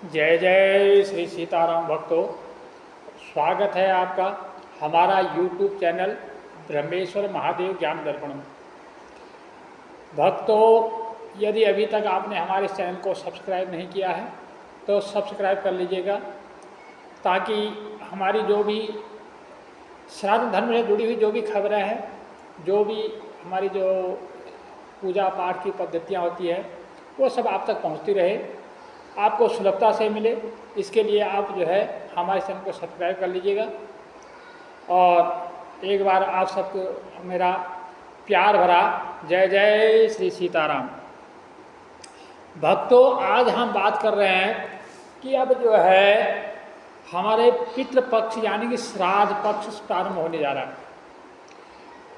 जय जय श्री सीताराम भक्तों। स्वागत है आपका हमारा YouTube चैनल ब्रह्मेश्वर महादेव ज्ञान दर्पण में। भक्तों, यदि अभी तक आपने हमारे चैनल को सब्सक्राइब नहीं किया है तो सब्सक्राइब कर लीजिएगा, ताकि हमारी जो भी सनातन धर्म से जुड़ी हुई जो भी खबरें हैं, जो भी हमारी जो पूजा पाठ की पद्धतियाँ होती है, वो सब आप तक पहुँचती रहे, आपको सुलभता से मिले। इसके लिए आप जो है हमारे चैनल को सब्सक्राइब कर लीजिएगा। और एक बार आप सबको मेरा प्यार भरा जय जय श्री सीताराम। भक्तों, आज हम बात कर रहे हैं कि अब जो है हमारे पितृपक्ष यानी कि श्राद्ध पक्ष प्रारंभ होने जा रहा है।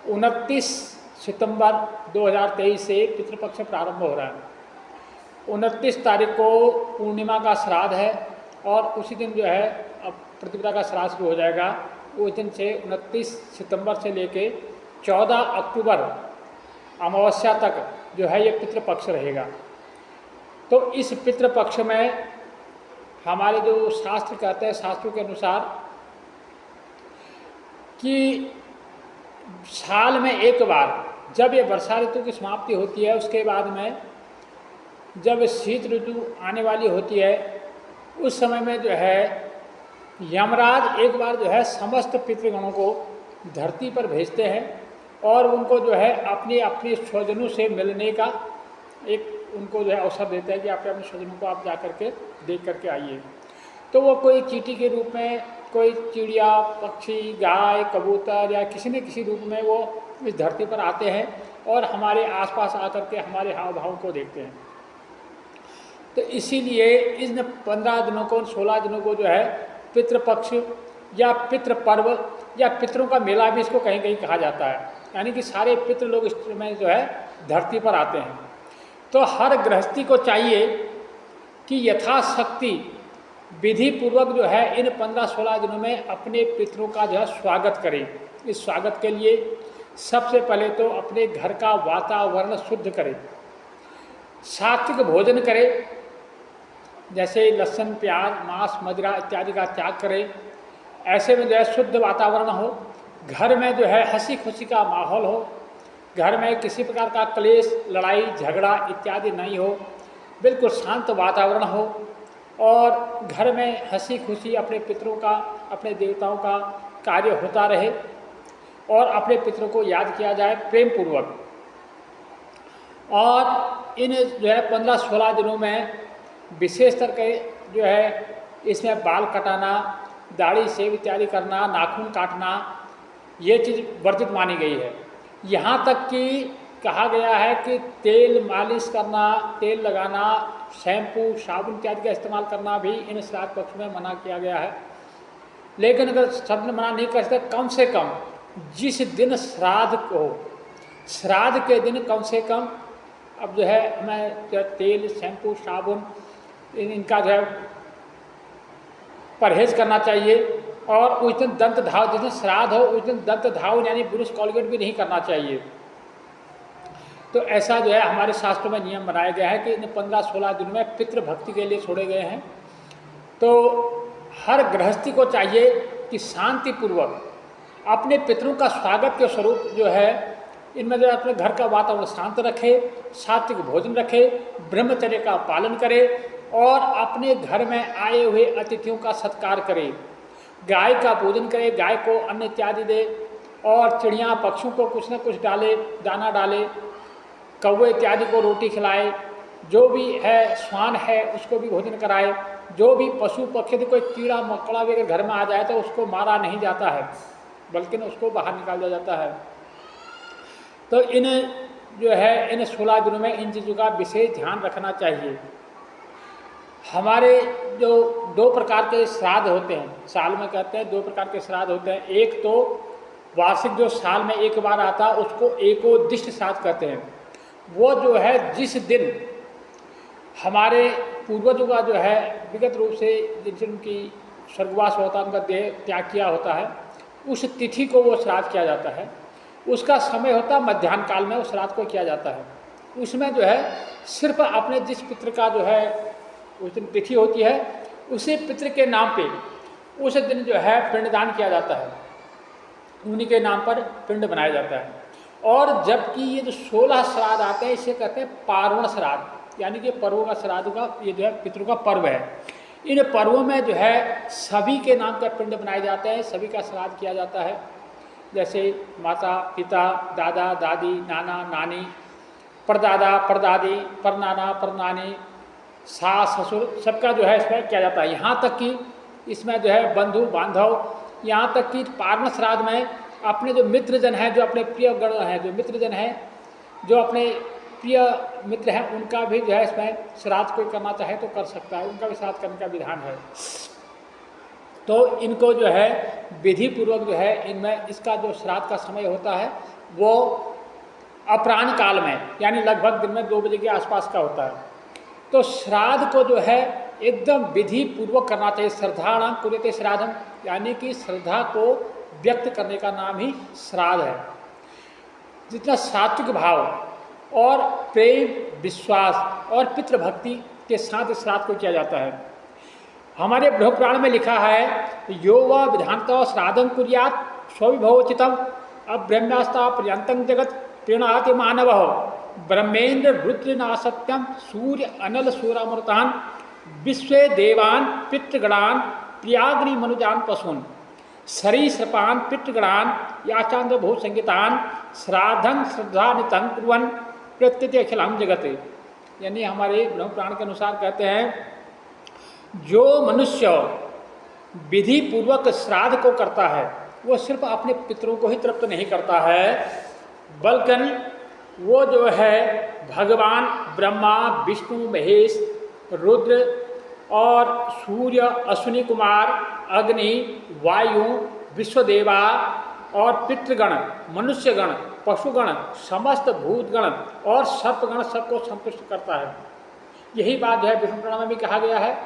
29 सितंबर 2023 से पितृपक्ष प्रारंभ हो रहा है। 29 तारीख को पूर्णिमा का श्राद्ध है और उसी दिन जो है अब प्रतिपदा का श्राद्ध शुरू हो जाएगा। उस दिन से 29 सितंबर से लेके 14 अक्टूबर अमावस्या तक जो है ये पितृपक्ष रहेगा। तो इस पितृपक्ष में हमारे जो शास्त्र कहते हैं, शास्त्रों के अनुसार कि साल में एक बार जब ये वर्षा ऋतु की समाप्ति होती है, उसके बाद में जब शीत ऋतु आने वाली होती है, उस समय में जो है यमराज एक बार जो है समस्त पितृगणों को धरती पर भेजते हैं और उनको जो है अपने अपने स्वजनों से मिलने का एक उनको जो है अवसर देते हैं कि अपने अपने स्वजनों को आप जा करके देख करके आइए। तो वो कोई चींटी के रूप में, कोई चिड़िया, पक्षी, गाय, कबूतर या किसी न किसी रूप में वो इस धरती पर आते हैं और हमारे आसपास आकर के हमारे हाव भाव को देखते हैं। तो इसीलिए इन 15 दिनों को, 16 दिनों को जो है पितृपक्ष या पितृपर्व या पितरों का मेला भी इसको कहीं कहीं कहा जाता है। यानी कि सारे पितृ लोग इस में जो है धरती पर आते हैं। तो हर गृहस्थी को चाहिए कि यथाशक्ति विधि पूर्वक जो है इन 15-16 दिनों में अपने पितरों का जो है स्वागत करें। इस स्वागत के लिए सबसे पहले तो अपने घर का वातावरण शुद्ध करें, सात्विक भोजन करें, जैसे लहसुन, प्याज, मांस, मदिरा इत्यादि का त्याग करें। ऐसे में जो है शुद्ध वातावरण हो, घर में जो है हंसी खुशी का माहौल हो, घर में किसी प्रकार का क्लेश, लड़ाई झगड़ा इत्यादि नहीं हो, बिल्कुल शांत वातावरण हो और घर में हंसी खुशी अपने पितरों का, अपने देवताओं का कार्य होता रहे और अपने पितरों को याद किया जाए प्रेम पूर्वक। और इन जो है 15-16 दिनों में विशेष करके जो है इसमें बाल कटाना, दाढ़ी शेव इत्यादि करना, नाखून काटना, ये चीज़ वर्जित मानी गई है। यहाँ तक कि कहा गया है कि तेल मालिश करना, तेल लगाना, शैम्पू, साबुन इत्यादि का इस्तेमाल करना भी इन श्राद्ध पक्ष में मना किया गया है। लेकिन अगर सब मना नहीं कर सकते, कम से कम जिस दिन श्राद्ध को, श्राद्ध के दिन कम से कम अब जो है हमें जो तेल, शैम्पू, साबुन इनका जो है परहेज करना चाहिए। और उस दिन दंत धाव, जिस दिन श्राद्ध हो उस दिन दंत धाव यानी ब्रुश कॉलगेट भी नहीं करना चाहिए। तो ऐसा जो है हमारे शास्त्रों में नियम बनाया गया है कि इन 15-16 दिन में पितृभक्ति के लिए छोड़े गए हैं। तो हर गृहस्थी को चाहिए कि शांतिपूर्वक अपने पितरों का स्वागत के स्वरूप जो है इनमें जो अपने घर का वातावरण शांत रखे, सात्विक भोजन रखे, ब्रह्मचर्य का पालन करे और अपने घर में आए हुए अतिथियों का सत्कार करे, गाय का पूजन करे, गाय को अन्न इत्यादि दे और चिड़िया पक्षियों को कुछ न कुछ डाले, दाना डाले, कौवे इत्यादि को रोटी खिलाए, जो भी है श्वान है उसको भी भोजन कराए। जो भी पशु पक्षी कोई कीड़ा मकोड़ा भी अगर घर में आ जाए तो उसको मारा नहीं जाता है, बल्कि उसको बाहर निकाल दिया जाता है। तो इन जो है इन 16 दिनों में इन चीज़ों का विशेष ध्यान रखना चाहिए। हमारे जो 2 प्रकार के श्राद्ध होते हैं, साल में कहते हैं 2 प्रकार के श्राद्ध होते हैं। एक तो वार्षिक जो साल में एक बार आता है उसको एकोद्दिष्ट श्राद्ध कहते हैं। वो जो है जिस दिन हमारे पूर्वजों का जो है विगत रूप से जिनसे उनकी स्वर्गवास होता है, उनका देह त्याग किया होता है, उस तिथि को वो श्राद्ध किया जाता है। उसका समय होता है मध्याह्न काल में, उस श्राद्ध को किया जाता है। उसमें जो है सिर्फ अपने जिस पितृ का जो है उस दिन तिथि होती है, उसी पितृ के नाम पे उस दिन जो है पिंडदान किया जाता है, उन्हीं के नाम पर पिंड बनाया जाता है। और जबकि ये जो 16 श्राद्ध आते हैं इसे कहते हैं पार्वण श्राद्ध, यानी कि पर्वों का श्राद्ध का ये जो है पितरों का पर्व है। इन पर्वों में जो है सभी के नाम का पिंड बनाए जाते हैं, सभी का श्राद्ध किया जाता है। जैसे माता पिता, दादा दादी, नाना नानी, परदादा परदादी, परनाना परनानी, सास ससुर, सबका जो है इसमें किया जाता है। यहाँ तक कि इसमें जो है बंधु बांधव, यहाँ तक कि पार्वण श्राद्ध में अपने जो मित्रजन हैं, जो अपने प्रिय गण हैं, जो मित्रजन हैं, जो अपने प्रिय मित्र हैं, उनका भी जो है इसमें श्राद्ध कोई करना चाहे तो कर सकता है, उनका भी श्राद्ध करने का विधान है। तो इनको जो है विधि पूर्वक जो है इनमें इसका जो श्राद्ध का समय होता है वो अपराह्न काल में, यानी लगभग दिन में 2 बजे के आसपास का होता है। तो श्राद्ध को जो है एकदम विधि पूर्वक करना चाहिए। श्रद्धाणां कुर्यते श्राद्धम, यानी कि श्रद्धा को व्यक्त करने का नाम ही श्राद्ध है। जितना सात्विक भाव और प्रेम, विश्वास और पितृभक्ति के साथ इस श्राद्ध को किया जाता है। हमारे ब्रह्मपुराण में लिखा है, यो वा विधानतः श्राद्धं कुर्यात् स्वविभवोचितम् अब्रह्म्यास्ता पर्यन्तं जगत् प्रीणाति मानवः ब्रह्मेन्द्र रुद्रनासत्यम सूर्य अनल सूरामृतान विश्वे देवान पितृगणान प्रियाग्नि मनुजान पशून सरीसृपान पितृगणान याचांद्र भू संगीतान श्राद्धं श्रद्धानितं कुर्वन् प्रत्येते अखिलम जगत। यानी हमारे ब्रह्मपुराण के अनुसार कहते हैं, जो मनुष्य विधि पूर्वक श्राद्ध को करता है वो सिर्फ अपने पितरों को ही तृप्त नहीं करता है, बल्कि वो जो है भगवान ब्रह्मा, विष्णु, महेश, रुद्र और सूर्य, अश्विनी कुमार, अग्नि, वायु, विश्वदेवा और पितृगण, मनुष्यगण, पशुगण, समस्त भूतगण और सर्पगण सबको संतुष्ट करता है। यही बात जो है विष्णु पुराण में भी कहा गया है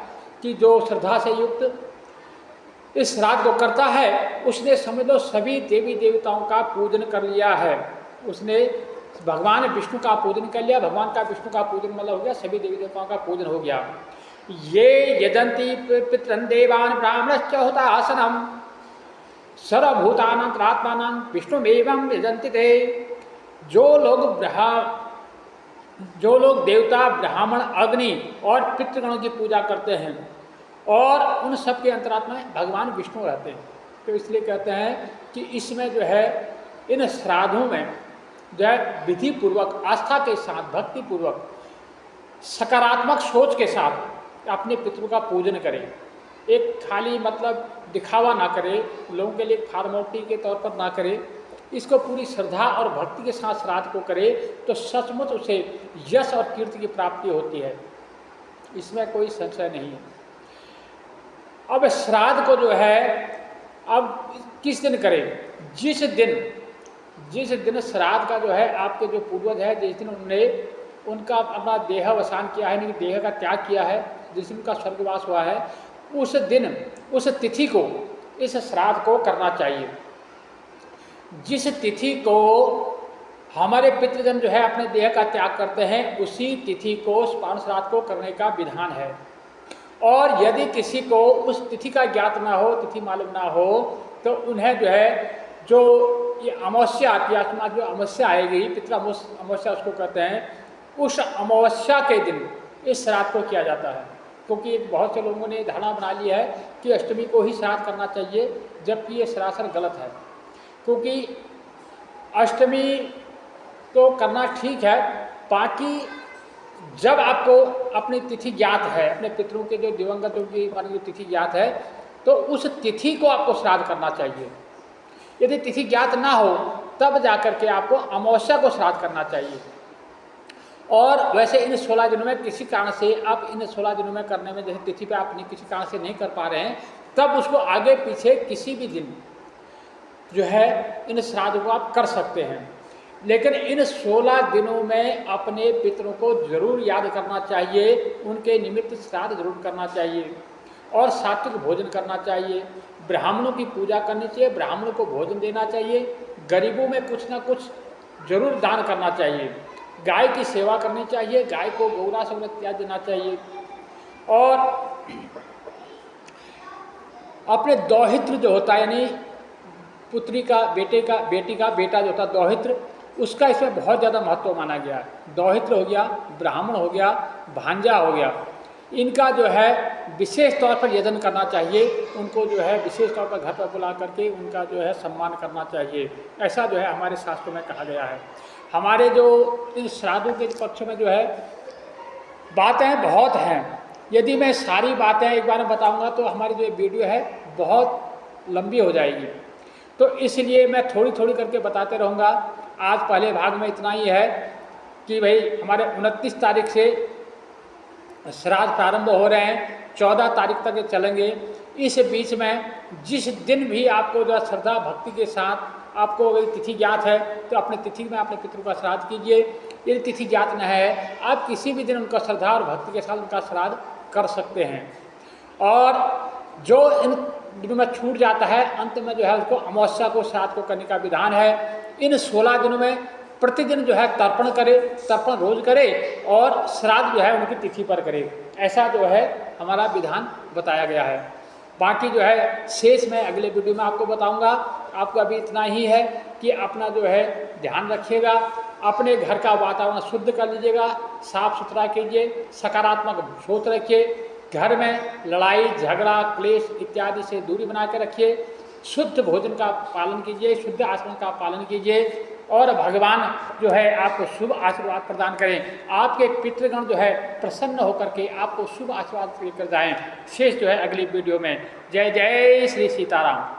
कि जो श्रद्धा से युक्त इस श्राद्ध को करता है उसने समझ लो सभी देवी देवताओं का पूजन कर लिया है। उसने भगवान विष्णु का पूजन कर लिया, भगवान का विष्णु का पूजन मतलब हो गया सभी देवी देवताओं का पूजन हो गया। ये यजंती पितरन् देवान् ब्राह्मणश्च होता आसनम सर्वभूतानां विष्णुमेवं यजन्ति ते। जो लोग देवता, ब्राह्मण, अग्नि और पितृगणों की पूजा करते हैं और उन सब के अंतरात्मा में भगवान विष्णु रहते हैं, तो इसलिए कहते हैं कि इसमें जो है इन श्राद्धों में जो है विधि पूर्वक, आस्था के साथ, भक्ति पूर्वक, सकारात्मक सोच के साथ अपने पितरों का पूजन करें। एक खाली मतलब दिखावा ना करे, लोगों के लिए फॉर्मेलिटी के तौर पर ना करे, इसको पूरी श्रद्धा और भक्ति के साथ श्राद्ध को करे तो सचमुच उसे यश और कीर्ति की प्राप्ति होती है, इसमें कोई संशय नहीं है। अब श्राद्ध को जो है अब किस दिन करें? जिस दिन श्राद्ध का जो है आपके जो पूर्वज है, जिस दिन उन्होंने उनका अपना देहावसान किया है, यानी देह का त्याग किया है, जिस दिन उनका स्वर्गवास हुआ है, उस दिन, उस तिथि को इस श्राद्ध को करना चाहिए। जिस तिथि को हमारे पितृजन जो है अपने देह का त्याग करते हैं, उसी तिथि को पावन श्राद्ध को करने का विधान है। और यदि किसी को उस तिथि का ज्ञात ना हो, तिथि मालूम ना हो, तो उन्हें जो है जो ये अमावस्या आती है, आत्मा जो अमावस्या आएगी, पितृ अमावस्या उसको कहते हैं, उस अमावस्या के दिन इस श्राद्ध को किया जाता है। क्योंकि बहुत से लोगों ने धारणा बना ली है कि अष्टमी को ही श्राद्ध करना चाहिए, जबकि ये सरासर गलत है। क्योंकि अष्टमी तो करना ठीक है, बाकी जब आपको अपनी तिथि ज्ञात है, अपने पितरों के जो दिवंगतों की जो तिथि ज्ञात है, तो उस तिथि को आपको श्राद्ध करना चाहिए। यदि तिथि ज्ञात ना हो तब जाकर के आपको अमावस्या को श्राद्ध करना चाहिए। और वैसे इन 16 दिनों में किसी कारण से आप इन 16 दिनों में करने में, जैसे तिथि पे आप किसी कारण से नहीं कर पा रहे हैं, तब उसको आगे पीछे किसी भी दिन जो है इन श्राद्ध को आप कर सकते हैं। लेकिन इन 16 दिनों में अपने पितरों को जरूर याद करना चाहिए, उनके निमित्त श्राद्ध जरूर करना चाहिए और सात्विक भोजन करना चाहिए, ब्राह्मणों की पूजा करनी चाहिए, ब्राह्मणों को भोजन देना चाहिए, गरीबों में कुछ ना कुछ जरूर दान करना चाहिए, गाय की सेवा करनी चाहिए, गाय को गौरा से त्याग देना चाहिए। और अपने दौहित्र जो होता है, यानी पुत्री का, बेटे का, बेटी का बेटा जो होता है दौहित्र, उसका इसमें बहुत ज़्यादा महत्व माना गया है। दौहित्र हो गया, ब्राह्मण हो गया, भांजा हो गया, इनका जो है विशेष तौर पर यजन करना चाहिए। उनको जो है विशेष तौर पर घर पर बुला करके उनका जो है सम्मान करना चाहिए। ऐसा जो है हमारे शास्त्रों में कहा गया है। हमारे जो इन श्राद्धों के पक्ष में जो है बातें बहुत हैं। यदि मैं सारी बातें एक बार में बताऊंगा तो हमारी जो वीडियो है बहुत लंबी हो जाएगी, तो इसलिए मैं थोड़ी थोड़ी करके बताते रहूँगा। आज पहले भाग में इतना ही है कि भाई हमारे 29 तारीख से श्राद्ध प्रारंभ हो रहे हैं, 14 तारीख तक ये चलेंगे। इस बीच में जिस दिन भी आपको जो श्रद्धा भक्ति के साथ आपको अगर तिथि ज्ञात है तो अपने तिथि में अपने पितरों का श्राद्ध कीजिए। यदि तिथि ज्ञात न है, आप किसी भी दिन उनका श्रद्धा और भक्ति के साथ उनका श्राद्ध कर सकते हैं। और जो इन दिनों में छूट जाता है, अंत में जो है उसको अमावस्या को श्राद्ध को करने का विधान है। इन 16 दिनों में प्रतिदिन जो है तर्पण करे, तर्पण रोज करे और श्राद्ध जो है उनकी तिथि पर करे। ऐसा जो है हमारा विधान बताया गया है। बाकी जो है शेष मैं अगले वीडियो में आपको बताऊंगा। आपको अभी इतना ही है कि अपना जो है ध्यान रखिएगा, अपने घर का वातावरण शुद्ध कर लीजिएगा, साफ सुथरा कीजिए, सकारात्मक सोच रखिए, घर में लड़ाई झगड़ा क्लेश इत्यादि से दूरी बना के रखिए, शुद्ध भोजन का पालन कीजिए, शुद्ध आचरण का पालन कीजिए और भगवान जो है आपको शुभ आशीर्वाद प्रदान करें। आपके पितृगण जो है प्रसन्न होकर के आपको शुभ आशीर्वाद लेकर जाएं। शेष जो है अगली वीडियो में। जय जय श्री सीताराम।